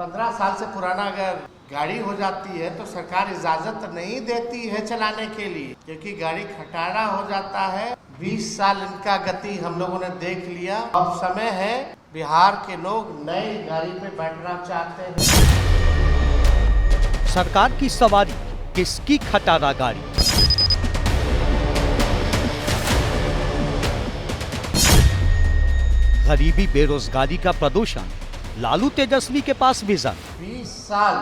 15 साल से पुराना अगर गाड़ी हो जाती है तो सरकार इजाजत नहीं देती है चलाने के लिए, क्योंकि गाड़ी खटारा हो जाता है। 20 साल इनका गति हम लोगों ने देख लिया। अब समय है, बिहार के लोग नई गाड़ी पे बैठना चाहते हैं। सरकार की सवारी किसकी खटारा गाड़ी? गरीबी बेरोजगारी का प्रदूषण, लालू तेजस्वी के पास विजन। 20 साल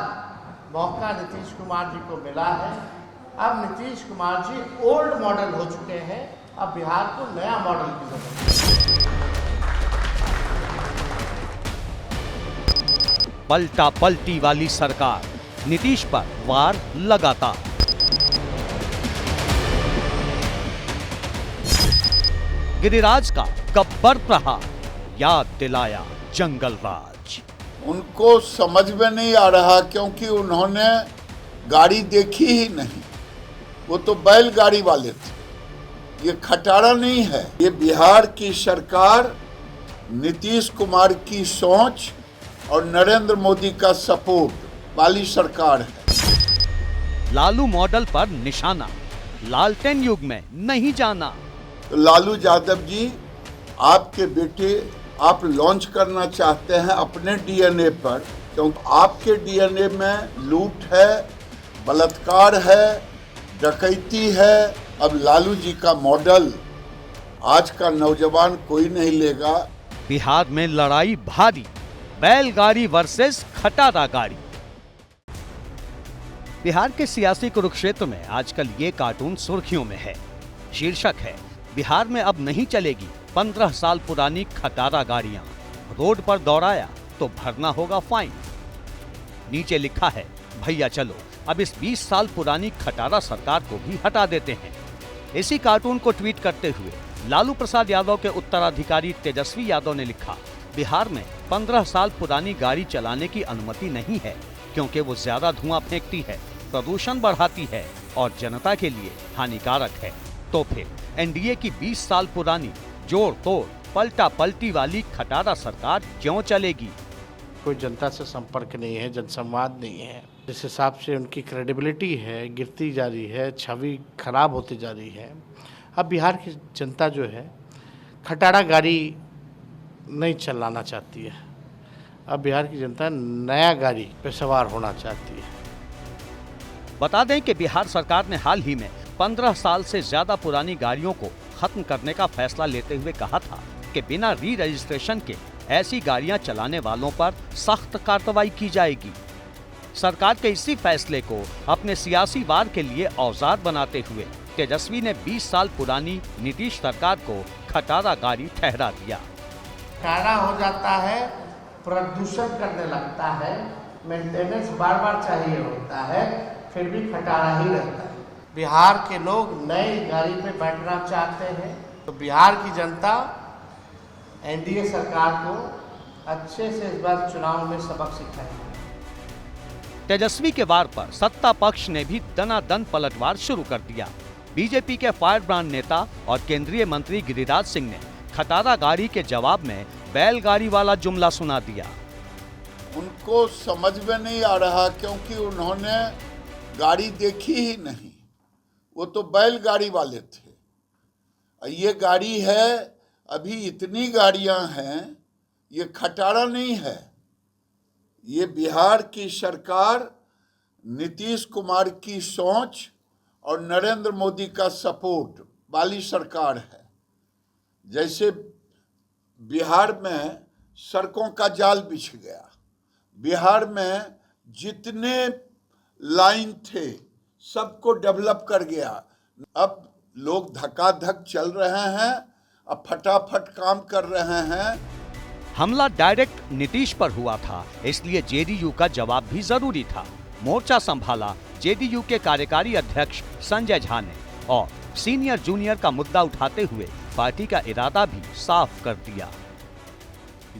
मौका नीतीश कुमार जी को मिला है। अब नीतीश कुमार जी ओल्ड मॉडल हो चुके हैं, अब बिहार को नया मॉडल की जरूरत है। पलटा पलटी वाली सरकार, नीतीश पर वार लगातार। गिरिराज का गब्बर प्रहार, याद दिलाया जंगल राज। उनको समझ में नहीं आ रहा, क्योंकि उन्होंने गाड़ी देखी ही नहीं। वो तो बैलगाड़ी वाले थे, ये खटारा नहीं है। ये बिहार की सरकार नीतीश कुमार की सोच और नरेंद्र मोदी का सपोर्ट वाली सरकार है। लालू मॉडल पर निशाना, लालटेन युग में नहीं जाना। तो लालू यादव जी, आपके बेटे आप लॉन्च करना चाहते हैं अपने डीएनए पर, क्योंकि आपके डीएनए में लूट है, बलात्कार है, डकैती है। अब लालू जी का मॉडल आज का नौजवान कोई नहीं लेगा। बिहार में लड़ाई भारी, बैलगाड़ी वर्सेस खटारा गाड़ी। बिहार के सियासी कुरुक्षेत्र में आजकल ये कार्टून सुर्खियों में है। शीर्षक है, बिहार में अब नहीं चलेगी 15 साल पुरानी खटारा गाड़ियां, रोड पर दौड़ाया तो भरना होगा फाइन। नीचे लिखा है, भैया चलो अब इस 20 साल पुरानी खटारा सरकार को भी हटा देते हैं। इसी कार्टून को ट्वीट करते हुए लालू प्रसाद यादव के उत्तराधिकारी तेजस्वी यादव ने लिखा, बिहार में 15 साल पुरानी गाड़ी चलाने की अनुमति नहीं है, क्योंकि वो ज्यादा धुआं फेंकती है, प्रदूषण बढ़ाती है और जनता के लिए हानिकारक है। तो फिर एनडीए की 20 साल पुरानी जोड़ तोड़ पलटा पलटी वाली खटारा सरकार क्यों चलेगी? कोई जनता से संपर्क नहीं है, जनसंवाद नहीं है। जिस हिसाब से उनकी क्रेडिबिलिटी है गिरती जा रही है, छवि खराब होती जा रही है। अब बिहार की जनता जो है खटारा गाड़ी नहीं चलाना चाहती है। अब बिहार की जनता नया गाड़ी पे सवार होना चाहती है। बता दें कि बिहार सरकार ने हाल ही में 15 साल से ज्यादा पुरानी गाड़ियों को खत्म करने का फैसला लेते हुए कहा था कि बिना री रजिस्ट्रेशन के ऐसी गाड़ियां चलाने वालों पर सख्त कार्रवाई की जाएगी। सरकार के इसी फैसले को अपने सियासी वार के लिए औजार बनाते हुए तेजस्वी ने 20 साल पुरानी नीतीश सरकार को खटारा गाड़ी ठहरा दिया। खटारा हो जाता है, प्रदूषण करने लगता है, मेंटेनेंस बार बार चाहिए होता है, फिर भी खटारा ही रहता है। बिहार के लोग नई गाड़ी पे बैठना चाहते हैं, तो बिहार की जनता एनडीए सरकार को अच्छे से इस बार चुनाव में सबक सिखाएगी। तेजस्वी के वार पर सत्ता पक्ष ने भी दनादन पलटवार शुरू कर दिया। बीजेपी के फायर ब्रांड नेता और केंद्रीय मंत्री गिरिराज सिंह ने खटारा गाड़ी के जवाब में बैलगाड़ी वाला जुमला सुना दिया। उनको समझ में नहीं आ रहा, क्योंकि उन्होंने गाड़ी देखी ही नहीं। वो तो बैलगाड़ी वाले थे। ये गाड़ी है, अभी इतनी गाड़ियां हैं, ये खटारा नहीं है। ये बिहार की सरकार नीतीश कुमार की सोच और नरेंद्र मोदी का सपोर्ट वाली सरकार है। जैसे बिहार में सड़कों का जाल बिछ गया, बिहार में जितने लाइन थे सबको डेवलप कर गया। अब लोग धक्का-धक चल रहे हैं, अब फटाफट काम कर रहे हैं। हमला डायरेक्ट नीतीश पर हुआ था, इसलिए जेडीयू का जवाब भी जरूरी था। मोर्चा संभाला जेडीयू के कार्यकारी अध्यक्ष संजय झा ने और सीनियर जूनियर का मुद्दा उठाते हुए पार्टी का इरादा भी साफ कर दिया।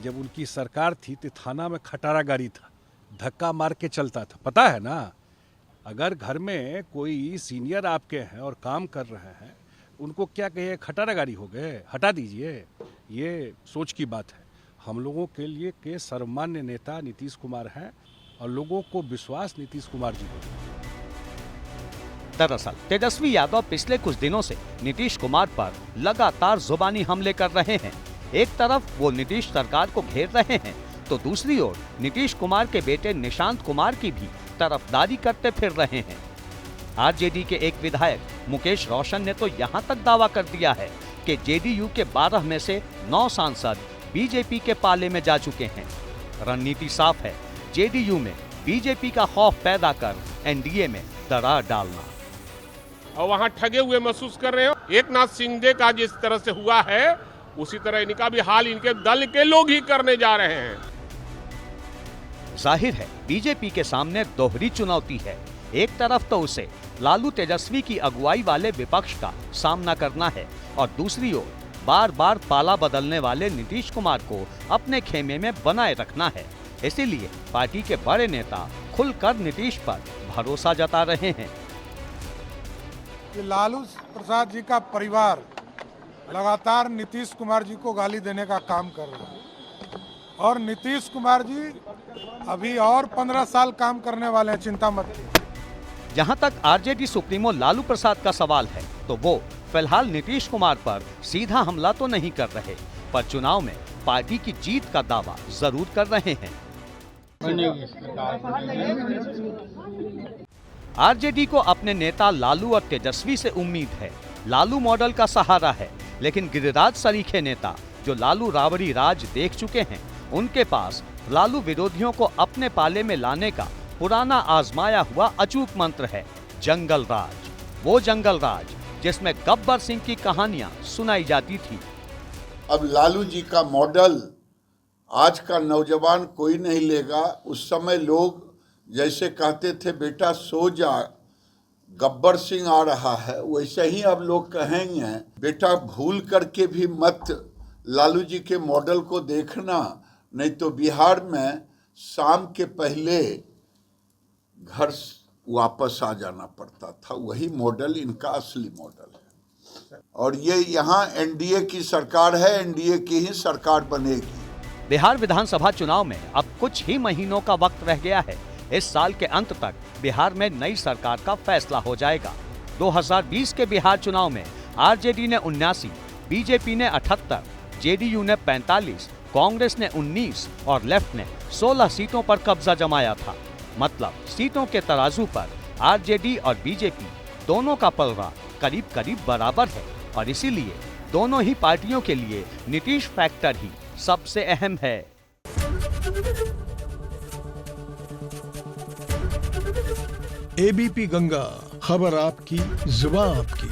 जब उनकी सरकार थी तो थाना में खटारा गाड़ी था, धक्का मार के चलता था, पता है ना। अगर घर में कोई सीनियर आपके हैं और काम कर रहे हैं, उनको क्या कहिए खटारा गाड़ी हो गए, हटा दीजिए। ये सोच की बात है। हम लोगों के लिए के सर्वमान्य नेता नीतीश कुमार हैं और लोगों को विश्वास नीतीश कुमार जी को। दरअसल तेजस्वी यादव पिछले कुछ दिनों से नीतीश कुमार पर लगातार जुबानी हमले कर रहे हैं। एक तरफ वो नीतीश सरकार को घेर रहे हैं तो दूसरी ओर नीतीश कुमार के बेटे निशांत कुमार की भी तरफदारी करते फिर रहे हैं। आरजेडी के एक विधायक मुकेश रोशन ने तो यहां तक दावा कर दिया है कि जेडीयू के 12 में से 9 सांसद बीजेपी के पाले में जा चुके हैं। रणनीति साफ है, जेडीयू में बीजेपी का खौफ पैदा कर एनडीए में दरार डालना। और वहां ठगे हुए महसूस कर रहे हो। एकनाथ शिंदे का जिस तरह से हुआ है उसी तरह इनका भी हाल इनके दल के लोग ही करने जा रहे हैं। जाहिर है बीजेपी के सामने दोहरी चुनौती है। एक तरफ तो उसे लालू तेजस्वी की अगुवाई वाले विपक्ष का सामना करना है और दूसरी ओर बार बार पाला बदलने वाले नीतीश कुमार को अपने खेमे में बनाए रखना है। इसीलिए पार्टी के बड़े नेता खुलकर नीतीश पर भरोसा जता रहे हैं। कि लालू प्रसाद जी का परिवार लगातार नीतीश कुमार जी को गाली देने का काम कर रहा है और नीतीश कुमार जी अभी और 15 साल काम करने वाले हैं, चिंता मत कीजिए। जहां तक आरजेडी सुप्रीमो लालू प्रसाद का सवाल है तो वो फिलहाल नीतीश कुमार पर सीधा हमला तो नहीं कर रहे, पर चुनाव में पार्टी की जीत का दावा जरूर कर रहे हैं। आरजेडी को अपने नेता लालू और तेजस्वी से उम्मीद है। लालू मॉडल का सहारा है, लेकिन गिरिराज सरीखे नेता जो लालू राबड़ी राज देख चुके हैं, उनके पास लालू विरोधियों को अपने पाले में लाने का पुराना आजमाया हुआ अचूक मंत्र है, जंगल राज। वो जंगल राज जिसमें गब्बर सिंह की कहानियां सुनाई जाती थी। अब लालू जी का मॉडल आज का नौजवान कोई नहीं लेगा। उस समय लोग जैसे कहते थे बेटा सो जा, गब्बर सिंह आ रहा है, वैसे ही अब लोग कहेंगे बेटा भूल करके भी मत लालू जी के मॉडल को देखना, नहीं तो बिहार में शाम के पहले घर वापस आ जाना पड़ता था। वही मॉडल इनका असली मॉडल है और ये यहाँ एनडीए की सरकार है, एनडीए की ही सरकार बनेगी। बिहार विधानसभा चुनाव में अब कुछ ही महीनों का वक्त रह गया है। इस साल के अंत तक बिहार में नई सरकार का फैसला हो जाएगा। 2020 के बिहार चुनाव में आरजेडी ने 79, बीजेपी ने 78, जेडीयू ने 45, कांग्रेस ने 19 और लेफ्ट ने 16 सीटों पर कब्जा जमाया था। मतलब सीटों के तराजू पर आरजेडी और बीजेपी दोनों का पलड़ा करीब करीब बराबर है और इसीलिए दोनों ही पार्टियों के लिए नीतीश फैक्टर ही सबसे अहम है। एबीपी गंगा, खबर आपकी, जुबान आपकी।